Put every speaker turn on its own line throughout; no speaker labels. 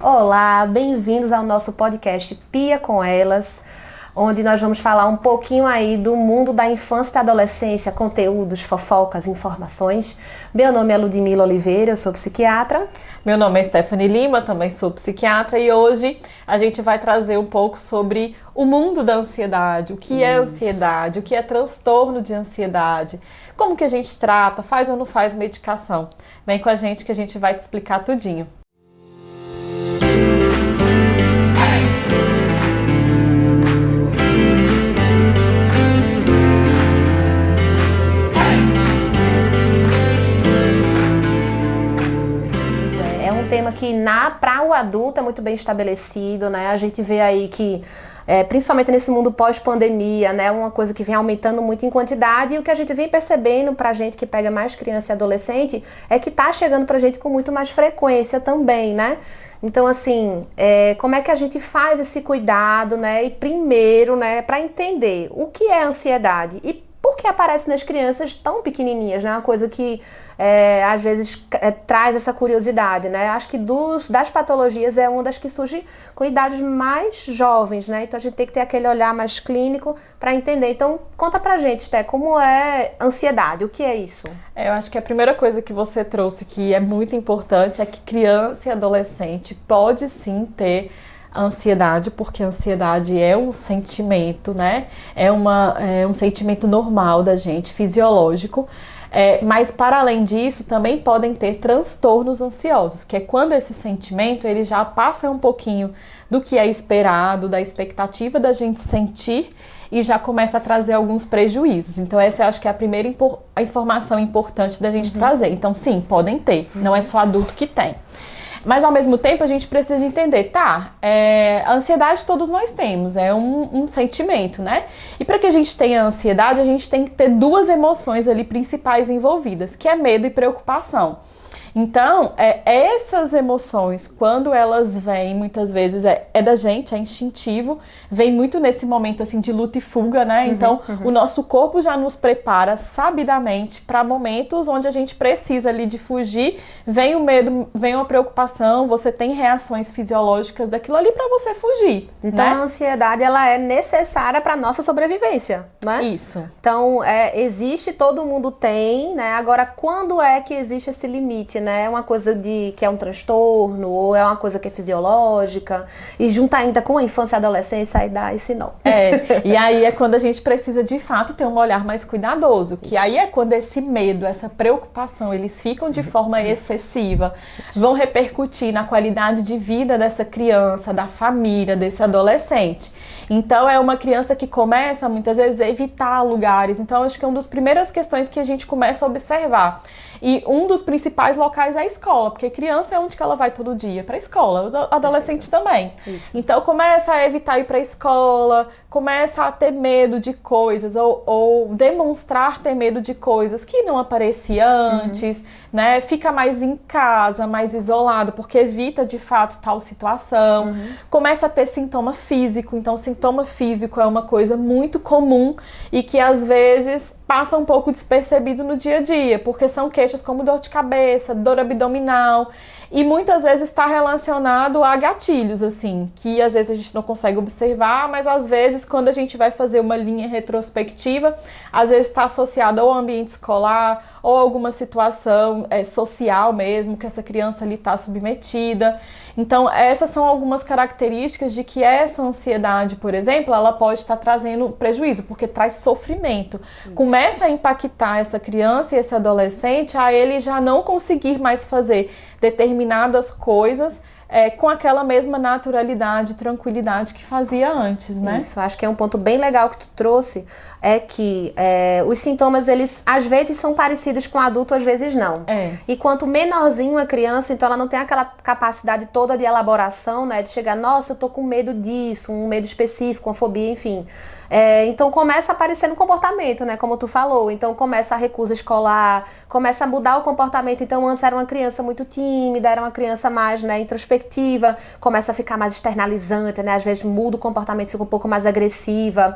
Olá, bem-vindos ao nosso podcast Pia com Elas, onde nós vamos falar um pouquinho aí do mundo da infância e da adolescência, conteúdos, fofocas, informações. Meu nome é Ludmila Oliveira, eu sou psiquiatra.
Meu nome é Stephanie Lima, também sou psiquiatra, e hoje a gente vai trazer um pouco sobre o mundo da ansiedade, o que é ansiedade, o que é transtorno de ansiedade, como que a gente trata, faz ou não faz medicação. Vem com a gente que a gente vai te explicar tudinho.
Tema que para o adulto é muito bem estabelecido, né? A gente vê aí que, principalmente nesse mundo pós-pandemia, né? Uma coisa que vem aumentando muito em quantidade, e o que a gente vem percebendo pra gente que pega mais criança e adolescente é que tá chegando pra gente com muito mais frequência também, né? Então, assim, como é que a gente faz esse cuidado, né? E primeiro, né, pra entender o que é ansiedade e por que aparece nas crianças tão pequenininhas, né? Uma coisa que às vezes traz essa curiosidade, né? Acho que das patologias é uma das que surge com idades mais jovens, né? Então a gente tem que ter aquele olhar mais clínico para entender. Então conta pra gente, Té, como é ansiedade? O que é isso?
Eu acho que a primeira coisa que você trouxe que é muito importante é que criança e adolescente pode sim ter a ansiedade, porque a ansiedade é um sentimento, né? É um sentimento normal da gente, fisiológico. Mas para além disso, também podem ter transtornos ansiosos, que é quando esse sentimento ele já passa um pouquinho do que é esperado, da expectativa da gente sentir e já começa a trazer alguns prejuízos. Então essa eu acho que é a primeira informação importante da gente trazer. Então sim, podem ter, não é só adulto que tem. Mas ao mesmo tempo a gente precisa de entender, a ansiedade todos nós temos, é um sentimento, né? E para que a gente tenha ansiedade, a gente tem que ter duas emoções ali principais envolvidas, que é medo e preocupação. Então, essas emoções, quando elas vêm, muitas vezes é da gente, é instintivo, vem muito nesse momento assim de luta e fuga, né? Então, o nosso corpo já nos prepara sabidamente para momentos onde a gente precisa ali de fugir, vem o medo, vem a preocupação, você tem reações fisiológicas daquilo ali para você fugir.
Então,
né?
A ansiedade, ela é necessária para nossa sobrevivência, né?
Isso.
Então, existe, todo mundo tem, né? Agora, quando é que existe esse limite, né? É uma coisa que é um transtorno, ou é uma coisa que é fisiológica, e junta ainda com a infância e a adolescência, aí dá esse nó.
E aí é quando a gente precisa de fato ter um olhar mais cuidadoso, que aí é quando esse medo, essa preocupação, eles ficam de forma excessiva, vão repercutir na qualidade de vida dessa criança, da família, desse adolescente. Então é uma criança que começa muitas vezes a evitar lugares, então acho que é uma das primeiras questões que a gente começa a observar. E um dos principais locais é a escola, porque criança é onde que ela vai todo dia? Para a escola, adolescente também.
Isso.
Então começa a evitar ir para a escola, começa a ter medo de coisas, ou demonstrar ter medo de coisas que não aparecia antes, né? Fica mais em casa, mais isolado, porque evita de fato tal situação. Começa a ter sintoma físico, então sintoma físico é uma coisa muito comum e que às vezes passa um pouco despercebido no dia a dia, porque são queixas como dor de cabeça, dor abdominal, e muitas vezes está relacionado a gatilhos, assim, que às vezes a gente não consegue observar, mas às vezes quando a gente vai fazer uma linha retrospectiva, às vezes está associado ao ambiente escolar ou alguma situação social mesmo, que essa criança ali está submetida. Então essas são algumas características de que essa ansiedade, por exemplo, ela pode estar trazendo prejuízo, porque traz sofrimento. Começa a impactar essa criança e esse adolescente a ele já não conseguir mais fazer determinadas coisas com aquela mesma naturalidade, tranquilidade que fazia antes, né?
Isso, acho que é um ponto bem legal que tu trouxe, é que os sintomas, eles às vezes são parecidos com o adulto, às vezes não. E quanto menorzinho a criança, então ela não tem aquela capacidade toda de elaboração, né? De chegar, nossa, eu tô com medo disso, um medo específico, uma fobia, enfim. Então começa a aparecer no comportamento, né? Como tu falou. Então começa a recusa escolar, começa a mudar o comportamento. Então antes era uma criança muito tímida, era uma criança mais, né, introspectiva, começa a ficar mais externalizante, né? Às vezes muda o comportamento, fica um pouco mais agressiva.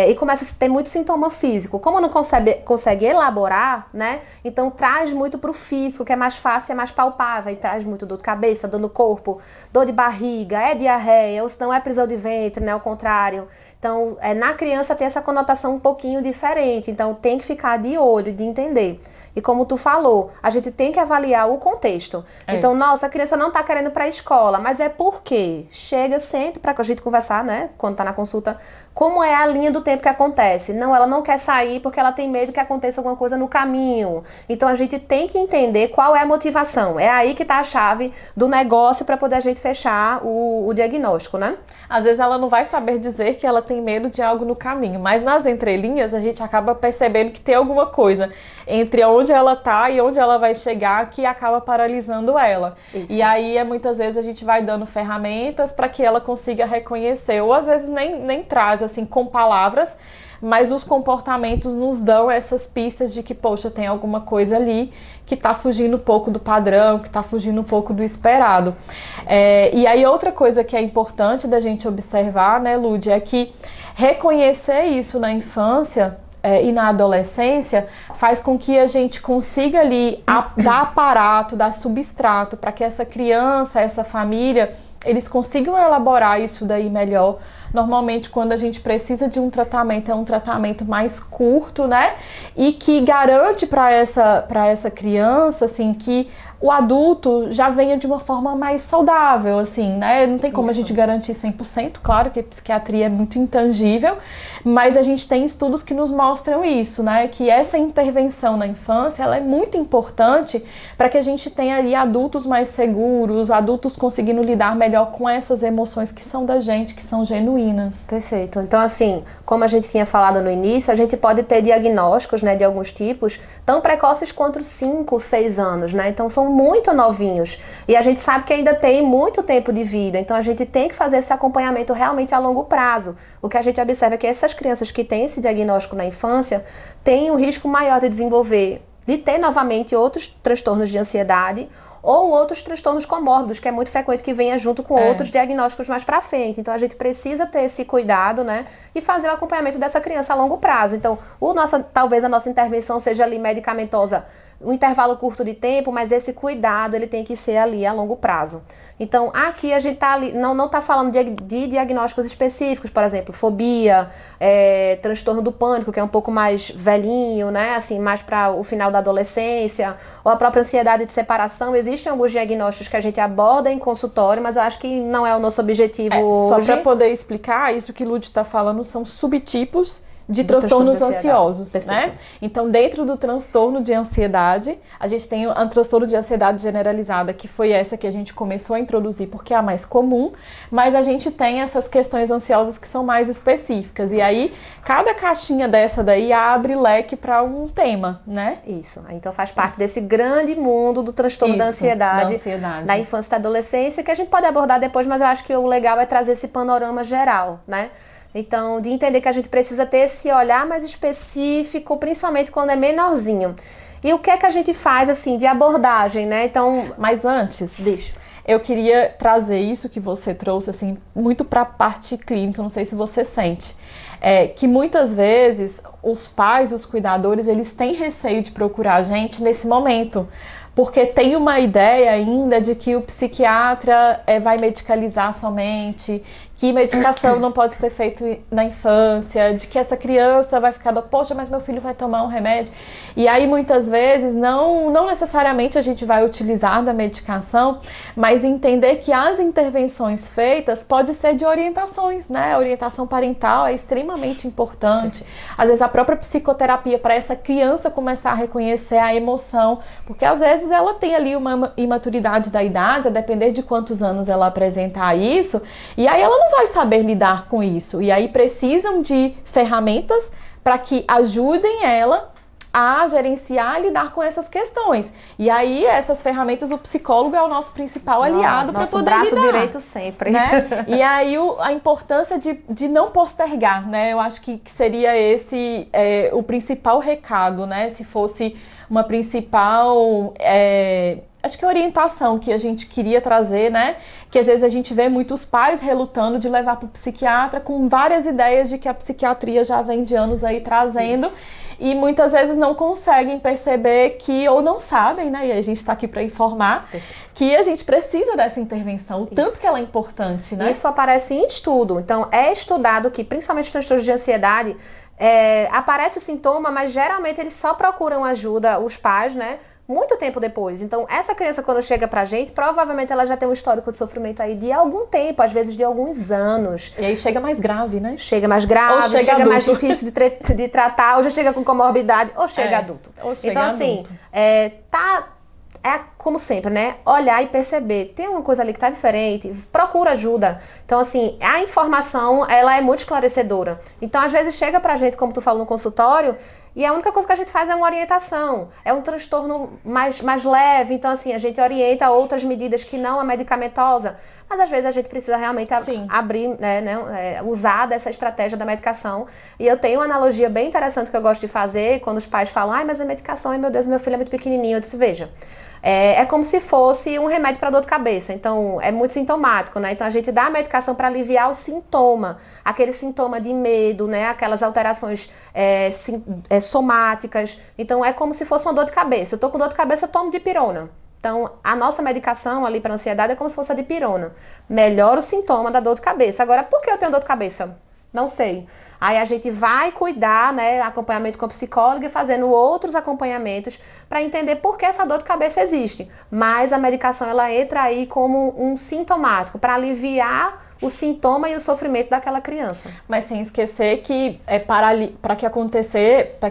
E começa a ter muito sintoma físico. Como não consegue elaborar, né? Então traz muito pro físico, que é mais fácil, é mais palpável. E traz muito dor de cabeça, dor no no corpo, dor de barriga, é diarreia, ou se não é prisão de ventre, né? Ao contrário. Então, na criança tem essa conotação um pouquinho diferente, então tem que ficar de olho, de entender. E como tu falou, a gente tem que avaliar o contexto. Então, nossa, a criança não tá querendo ir pra escola, mas é por quê? Chega, senta pra a gente conversar, né? Quando tá na consulta, como é a linha do tempo que acontece. Não, ela não quer sair porque ela tem medo que aconteça alguma coisa no caminho. Então, a gente tem que entender qual é a motivação. É aí que tá a chave do negócio para poder a gente fechar o diagnóstico, né?
Às vezes ela não vai saber dizer que ela tem medo de algo no caminho, mas nas entrelinhas a gente acaba percebendo que tem alguma coisa entre onde ela tá e onde ela vai chegar que acaba paralisando ela. Isso. E aí, muitas vezes, a gente vai dando ferramentas para que ela consiga reconhecer, ou às vezes nem traz, assim, com palavras, mas os comportamentos nos dão essas pistas de que, poxa, tem alguma coisa ali que tá fugindo um pouco do padrão, que tá fugindo um pouco do esperado. E aí, outra coisa que é importante da gente observar, né, Lud, é que reconhecer isso na infância e na adolescência faz com que a gente consiga ali dar aparato, dar substrato para que essa criança, essa família, eles consigam elaborar isso daí melhor. Normalmente, quando a gente precisa de um tratamento, é um tratamento mais curto, né? E que garante para essa criança, assim, que o adulto já venha de uma forma mais saudável, assim, né? Não tem como a gente garantir 100%, claro que a psiquiatria é muito intangível, mas a gente tem estudos que nos mostram isso, né? Que essa intervenção na infância, ela é muito importante para que a gente tenha ali adultos mais seguros, adultos conseguindo lidar melhor com essas emoções que são da gente, que são genuínas.
Perfeito. Então, assim, como a gente tinha falado no início, a gente pode ter diagnósticos, né, de alguns tipos tão precoces quanto 5, 6 anos, né? Então, são muito novinhos. E a gente sabe que ainda tem muito tempo de vida. Então, a gente tem que fazer esse acompanhamento realmente a longo prazo. O que a gente observa é que essas crianças que têm esse diagnóstico na infância têm um risco maior de desenvolver, de ter novamente outros transtornos de ansiedade ou outros transtornos comórbidos, que é muito frequente que venha junto com outros diagnósticos mais pra frente. Então, a gente precisa ter esse cuidado, né? E fazer o acompanhamento dessa criança a longo prazo. Então, talvez a nossa intervenção seja ali medicamentosa, um intervalo curto de tempo, mas esse cuidado, ele tem que ser ali a longo prazo. Então, aqui a gente tá ali, não tá falando de diagnósticos específicos, por exemplo, fobia, transtorno do pânico, que é um pouco mais velhinho, né? Assim, mais para o final da adolescência, ou a própria ansiedade de separação. Existem alguns diagnósticos que a gente aborda em consultório, mas eu acho que não é o nosso objetivo hoje.
Só para poder explicar, isso que o Lud está falando são subtipos de transtornos ansiosos, né? Então, dentro do transtorno de ansiedade, a gente tem o transtorno de ansiedade generalizada, que foi essa que a gente começou a introduzir, porque é a mais comum, mas a gente tem essas questões ansiosas que são mais específicas, e aí, cada caixinha dessa daí abre leque para um tema, né?
Isso, então faz parte desse grande mundo do transtorno da ansiedade, da infância e da adolescência, que a gente pode abordar depois, mas eu acho que o legal é trazer esse panorama geral, né? Então, de entender que a gente precisa ter esse olhar mais específico, principalmente quando é menorzinho. E o que é que a gente faz, assim, de abordagem, né? Então,
mas antes, eu queria trazer isso que você trouxe, assim, muito para a parte clínica, não sei se você sente. Que muitas vezes os pais, os cuidadores, eles têm receio de procurar a gente nesse momento, porque tem uma ideia ainda de que o psiquiatra vai medicalizar somente, que medicação não pode ser feita na infância, de que essa criança vai ficar, poxa, mas meu filho vai tomar um remédio. E aí, muitas vezes, não necessariamente a gente vai utilizar da medicação, mas entender que as intervenções feitas pode ser de orientações, né? A orientação parental é extremamente importante. Às vezes, a própria psicoterapia para essa criança começar a reconhecer a emoção, porque às vezes ela tem ali uma imaturidade da idade, a depender de quantos anos ela apresentar isso, e aí ela não vai saber lidar com isso. E aí precisam de ferramentas para que ajudem ela a gerenciar e lidar com essas questões. E aí, essas ferramentas, o psicólogo é o nosso principal aliado para poder
braço
lidar,
direito sempre.
Né? E aí, a importância de não postergar, né? Eu acho que seria esse o principal recado, né? Se fosse uma principal... acho que a orientação que a gente queria trazer, né? Que às vezes a gente vê muitos pais relutando de levar para o psiquiatra com várias ideias de que a psiquiatria já vem de anos aí trazendo. Isso. e muitas vezes não conseguem perceber que, ou não sabem, né? E a gente está aqui para informar que a gente precisa dessa intervenção, o tanto que ela é importante, né?
Isso aparece em estudo. Então, é estudado que, principalmente transtornos de ansiedade, aparece o sintoma, mas geralmente eles só procuram ajuda, os pais, né? Muito tempo depois. Então, essa criança, quando chega pra gente, provavelmente ela já tem um histórico de sofrimento aí de algum tempo, às vezes de alguns anos.
E aí chega mais grave, né?
Chega mais grave,
ou
chega mais difícil de tratar, ou já chega com comorbidade, ou chega adulto.
Ou chega
então, assim,
adulto.
É como sempre, né? Olhar e perceber. Tem uma coisa ali que tá diferente, procura ajuda. Então, assim, a informação, ela é muito esclarecedora. Então, às vezes, chega pra gente, como tu falou no consultório, e a única coisa que a gente faz é uma orientação. É um transtorno mais leve. Então, assim, a gente orienta outras medidas que não a medicamentosa. Mas, às vezes, a gente precisa realmente abrir, usar dessa estratégia da medicação. E eu tenho uma analogia bem interessante que eu gosto de fazer, quando os pais falam, ai, mas a medicação, ai, meu Deus, meu filho é muito pequenininho. Eu disse, veja, é como se fosse um remédio para dor de cabeça. Então, é muito sintomático, né? Então, a gente dá a medicação para aliviar o sintoma. Aquele sintoma de medo, né? Aquelas alterações somáticas. Então, é como se fosse uma dor de cabeça. Eu tô com dor de cabeça, eu tomo dipirona. Então, a nossa medicação ali para ansiedade é como se fosse a dipirona. Melhora o sintoma da dor de cabeça. Agora, por que eu tenho dor de cabeça? Não sei. Aí a gente vai cuidar, né, acompanhamento com psicólogo e fazendo outros acompanhamentos para entender por que essa dor de cabeça existe. Mas a medicação, ela entra aí como um sintomático, para aliviar o sintoma e o sofrimento daquela criança.
Mas sem esquecer que para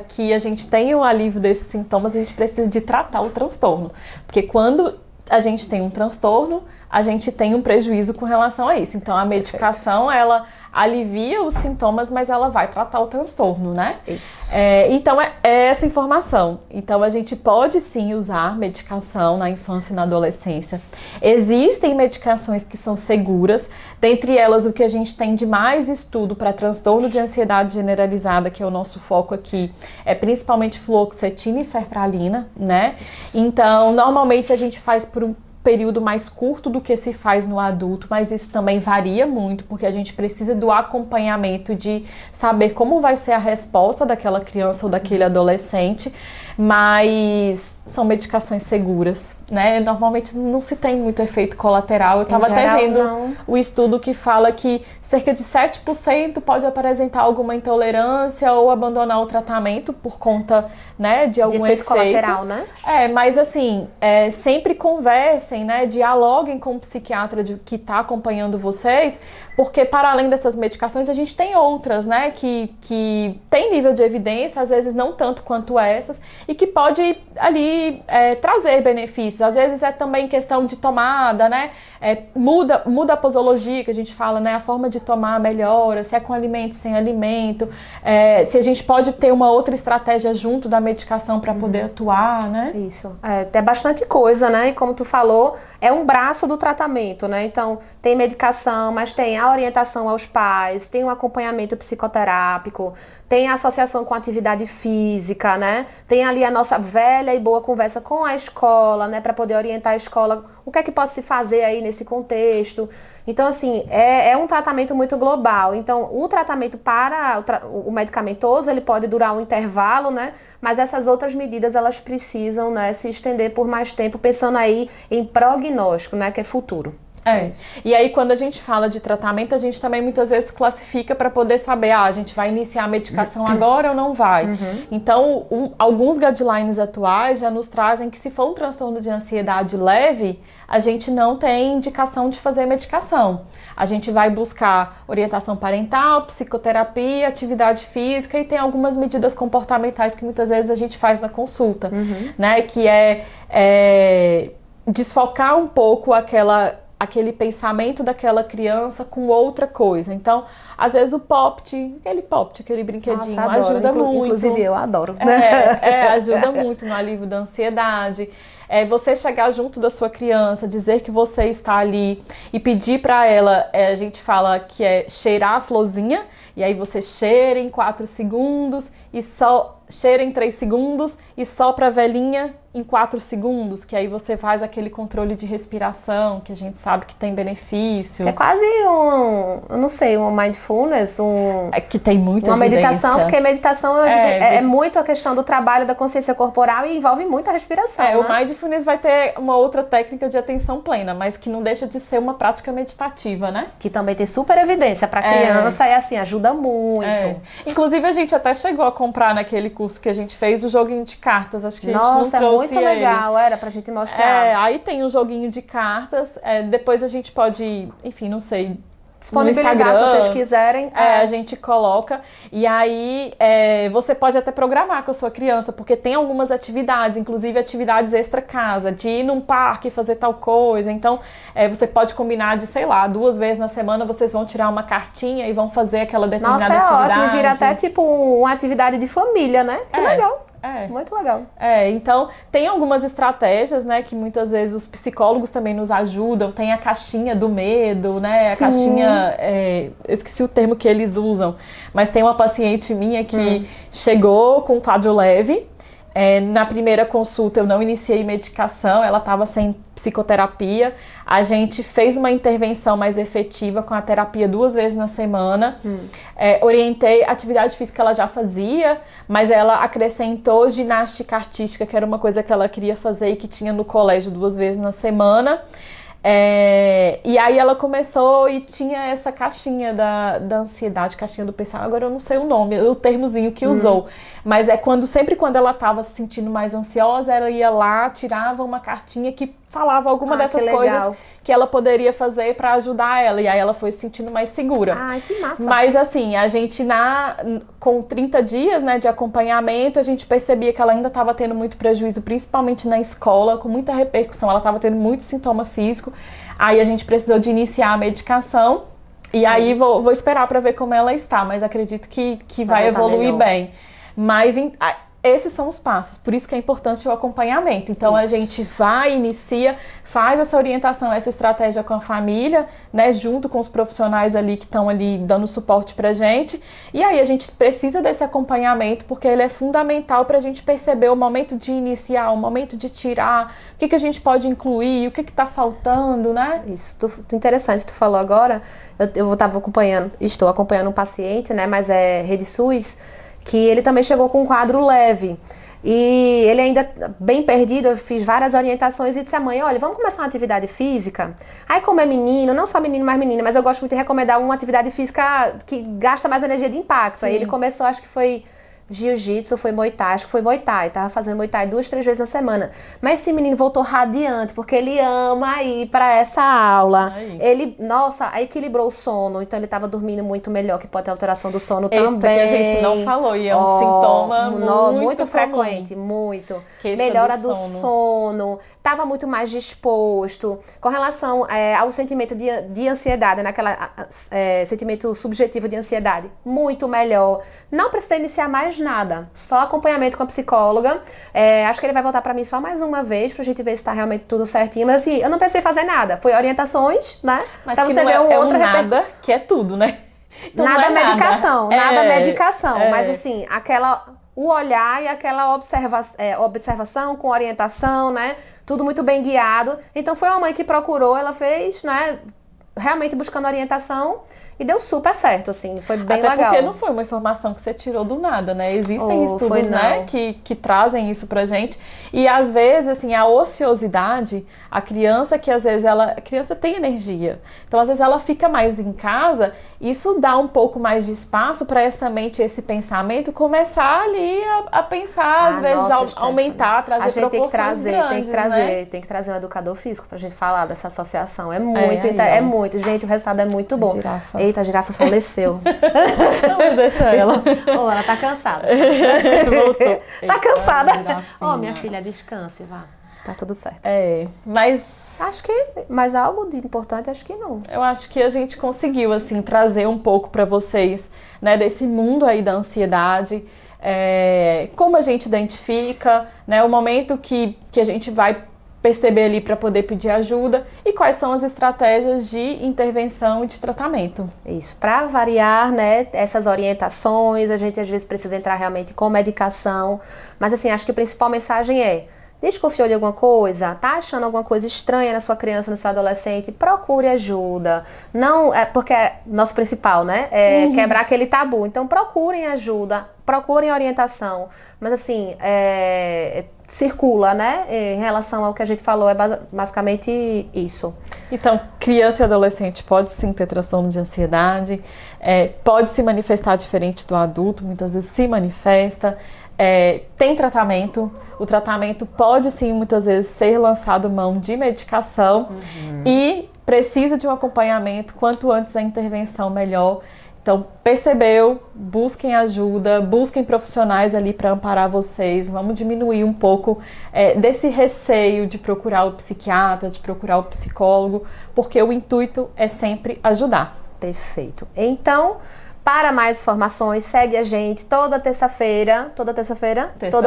que a gente tenha o alívio desses sintomas, a gente precisa de tratar o transtorno. Porque quando a gente tem um transtorno, a gente tem um prejuízo com relação a isso. Então, a medicação, ela alivia os sintomas, mas ela vai tratar o transtorno, né?
Isso.
Então, é essa informação. Então, a gente pode sim usar medicação na infância e na adolescência. Existem medicações que são seguras, dentre elas o que a gente tem de mais estudo para transtorno de ansiedade generalizada, que é o nosso foco aqui, é principalmente fluoxetina e sertralina, né? Então, normalmente a gente faz por um período mais curto do que se faz no adulto, mas isso também varia muito, porque a gente precisa do acompanhamento de saber como vai ser a resposta daquela criança ou daquele adolescente, mas são medicações seguras, né? Normalmente não se tem muito efeito colateral. Eu estava até vendo o estudo que fala que cerca de 7% pode apresentar alguma intolerância ou abandonar o tratamento por conta, né, de algum efeito
colateral, né?
Mas assim, sempre conversem, né? Dialoguem com o psiquiatra que está acompanhando vocês, porque para além dessas medicações, a gente tem outras, né? Que tem nível de evidência, às vezes não tanto quanto essas, e que pode ali trazer benefícios. Às vezes é também questão de tomada, né? Muda a posologia, que a gente fala, né? A forma de tomar melhora, se é com alimento, sem alimento, se a gente pode ter uma outra estratégia junto da medicação para poder atuar, né?
Isso. Tem bastante coisa, né? E como tu falou, é um braço do tratamento, né? Então, tem medicação, mas tem a orientação aos pais, tem um acompanhamento psicoterápico, tem a associação com a atividade física, né? Tem ali a nossa velha e boa conversa com a escola, né? Para poder orientar a escola o que é que pode se fazer aí nesse contexto. Então, assim, é um tratamento muito global. Então, o tratamento para o medicamentoso, ele pode durar um intervalo, né? Mas essas outras medidas, elas precisam, né, se estender por mais tempo, pensando aí em prognóstico, né? Que é futuro.
E aí quando a gente fala de tratamento, a gente também muitas vezes classifica para poder saber, a gente vai iniciar a medicação agora ou não vai. Então, alguns guidelines atuais já nos trazem que se for um transtorno de ansiedade leve, a gente não tem indicação de fazer medicação. A gente vai buscar orientação parental, psicoterapia, atividade física e tem algumas medidas comportamentais que muitas vezes a gente faz na consulta, né? Que desfocar um pouco aquele pensamento daquela criança com outra coisa. Então, às vezes o aquele brinquedinho,
nossa,
ajuda muito.
Inclusive eu adoro.
Ajuda muito no alívio da ansiedade. Você chegar junto da sua criança, dizer que você está ali e pedir para ela, a gente fala que é cheirar a florzinha, e aí você cheira em 4 segundos e só cheira em 3 segundos e sopra a velinha em 4 segundos, que aí você faz aquele controle de respiração, que a gente sabe que tem benefício.
É quase eu não sei, um mindfulness,
que tem muita
uma
evidência.
meditação, porque meditação é muito a questão do trabalho da consciência corporal e envolve muito a respiração, né?
O mindfulness vai ter uma outra técnica de atenção plena, mas que não deixa de ser uma prática meditativa, né?
Que também tem super evidência para criança e assim, ajuda muito.
Inclusive a gente até chegou a comprar naquele curso que a gente fez o joguinho de cartas, acho que a gente não trouxe
muito legal, era pra gente mostrar.
Aí tem um joguinho de cartas, depois a gente pode, enfim, não sei,
disponibilizar se vocês quiserem.
A gente coloca e aí você pode até programar com a sua criança, porque tem algumas atividades, inclusive atividades extra casa, de ir num parque fazer tal coisa. Então você pode combinar de, sei lá, 2 vezes na semana vocês vão tirar uma cartinha e vão fazer aquela determinada atividade.
Ótimo, vira até tipo uma atividade de família, né? Que legal. Muito legal.
Então tem algumas estratégias, né, que muitas vezes os psicólogos também nos ajudam. Tem a caixinha do medo, né, a caixinha, eu esqueci o termo que eles usam, mas tem uma paciente minha que chegou com um quadro leve. Na primeira consulta eu não iniciei medicação, ela estava sem psicoterapia. A gente fez uma intervenção mais efetiva com a terapia 2 vezes na semana. Orientei a atividade física que ela já fazia, mas ela acrescentou ginástica artística, que era uma coisa que ela queria fazer e que tinha no colégio 2 vezes na semana. E aí ela começou e tinha essa caixinha da ansiedade, caixinha do pensamento, agora eu não sei o nome, o termozinho que usou, mas sempre quando ela estava se sentindo mais ansiosa, ela ia lá, tirava uma cartinha que falava alguma dessas coisas que ela poderia fazer para ajudar ela, e aí ela foi se sentindo mais segura.
Ai, que massa!
Mas assim, a gente com 30 dias, né, de acompanhamento, a gente percebia que ela ainda estava tendo muito prejuízo, principalmente na escola, com muita repercussão, ela estava tendo muito sintoma físico. Aí a gente precisou de iniciar a medicação e aí vou esperar para ver como ela está, mas acredito que vai evoluir bem. Mas esses são os passos, por isso que é importante o acompanhamento. Então a gente inicia, faz essa orientação, essa estratégia com a família, né, junto com os profissionais ali que estão ali dando suporte pra gente. E aí a gente precisa desse acompanhamento, porque ele é fundamental pra gente perceber o momento de iniciar, o momento de tirar, o que a gente pode incluir, o que tá faltando, né?
Isso, interessante, tu falou agora, estou acompanhando um paciente, né, mas é Rede SUS, que ele também chegou com um quadro leve. E ele ainda bem perdido, eu fiz várias orientações e disse à mãe, olha, vamos começar uma atividade física? Aí como é menino, não só menino, mas menina, mas eu gosto muito de recomendar uma atividade física que gasta mais energia de impacto. Sim. Aí ele começou, acho que foi jiu-jitsu, foi Muay Thai, acho que foi Muay Thai, tava fazendo Muay Thai 2, 3 vezes na semana. Mas esse menino voltou radiante, porque ele ama ir pra essa aula. Ele, aí equilibrou o sono, então ele tava dormindo muito melhor, que pode ter alteração do sono também.
Que a gente não falou, e é um sintoma muito
frequente, muito. Melhora do sono, tava muito mais disposto. Com relação ao sentimento de ansiedade, sentimento subjetivo de ansiedade, muito melhor. Não precisa iniciar mais nada, só acompanhamento com a psicóloga. Acho que ele vai voltar pra mim só mais uma vez pra gente ver se tá realmente tudo certinho, mas assim, eu não precisei fazer nada, foi orientações, né?
Mas pra você ver nada, que é tudo, né?
Então nada medicação, nada medicação, mas assim, o olhar e aquela observação com orientação, né? Tudo muito bem guiado. Então foi uma mãe que procurou, ela fez, né? Realmente buscando orientação e deu super certo, assim, foi bem legal.
Porque não foi uma informação que você tirou do nada, né? Existem estudos, né, que trazem isso pra gente. E às vezes, assim, a ociosidade, a criança que às vezes a criança tem energia. Então, às vezes ela fica mais em casa, isso dá um pouco mais de espaço para essa mente, esse pensamento começar ali a pensar, às vezes aumentar, trazer proporções grandes,
tem que trazer um educador físico pra gente falar dessa associação. É muito, gente, o resultado é muito bom. Eita, a girafa faleceu.
Não, deixa ela.
Ela tá cansada.
Voltou.
Tá cansada. Minha filha, descanse, vá. Tá tudo certo.
Mas
acho que mais algo de importante, acho que não.
Eu acho que a gente conseguiu, assim, trazer um pouco para vocês, né, desse mundo aí da ansiedade, como a gente identifica, né, o momento que a gente vai perceber ali para poder pedir ajuda e quais são as estratégias de intervenção e de tratamento.
Isso, para variar, né, essas orientações, a gente às vezes precisa entrar realmente com medicação, mas assim, acho que a principal mensagem é: desconfiou de alguma coisa? Tá achando alguma coisa estranha na sua criança, no seu adolescente? Procure ajuda. Não, porque nosso principal, né? É quebrar aquele tabu. Então procurem ajuda, procurem orientação. Mas assim, circula, né? Em relação ao que a gente falou, é basicamente isso.
Então, criança e adolescente pode sim ter transtorno de ansiedade, pode se manifestar diferente do adulto, muitas vezes se manifesta. Tem tratamento, o tratamento pode sim muitas vezes ser lançado mão de medicação e precisa de um acompanhamento, quanto antes a intervenção melhor. Então percebeu, busquem ajuda, busquem profissionais ali para amparar vocês, vamos diminuir um pouco desse receio de procurar o psiquiatra, de procurar o psicólogo, porque o intuito é sempre ajudar.
Perfeito. Então, para mais informações, segue a gente toda terça-feira. Toda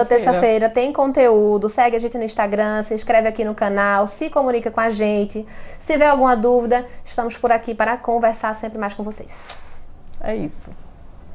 terça-feira tem conteúdo. Segue a gente no Instagram, se inscreve aqui no canal, se comunica com a gente. Se tiver alguma dúvida, estamos por aqui para conversar sempre mais com vocês.
É isso.